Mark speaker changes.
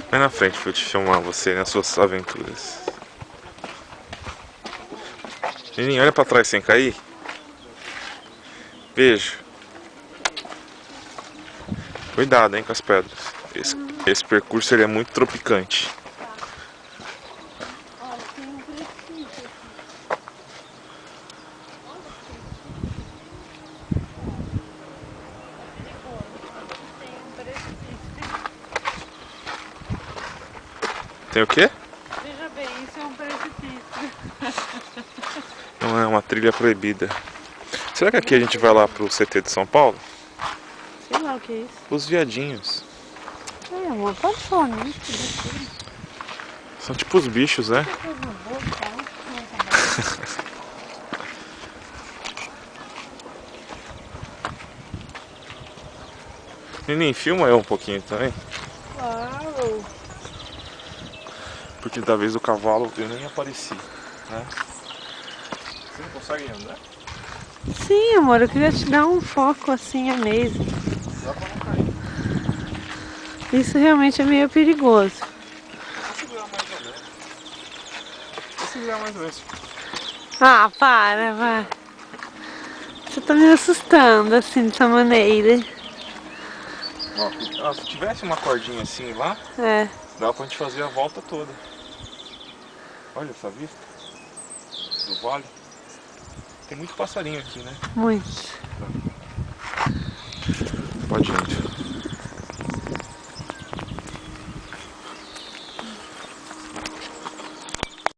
Speaker 1: Vai na frente pra eu te filmar você nas suas aventuras. Menino, olha pra trás sem cair. Beijo. Cuidado, hein, com as pedras. Esse percurso ele é muito tropicante.
Speaker 2: Olha, tem um precipício aqui. Tem um precipício.
Speaker 1: Tem o quê?
Speaker 2: Veja bem, isso é um precipício.
Speaker 1: Não é uma trilha proibida. Será que aqui a gente vai lá pro CT de São Paulo?
Speaker 2: Sei lá o que é isso.
Speaker 1: Os viadinhos.
Speaker 2: É, uma paixone.
Speaker 1: São tipo os bichos, né? Menino, filma eu um pouquinho também.
Speaker 2: Claro.
Speaker 1: Porque da vez do cavalo eu nem apareci, né? Você não consegue andar?
Speaker 2: Sim, amor, eu queria te dar um foco assim, amazing.
Speaker 1: Dá pra não cair.
Speaker 2: Isso realmente é meio perigoso.
Speaker 1: Vou segurar mais ou menos. Vou segurar mais ou menos.
Speaker 2: Ah, para, vai. Você tá me assustando assim, dessa maneira.
Speaker 1: Ó, se tivesse uma cordinha assim lá,
Speaker 2: É.
Speaker 1: dava pra gente fazer a volta toda. Olha essa vista do vale. Tem muito passarinho aqui, né?
Speaker 2: Muito.
Speaker 1: Pode ir.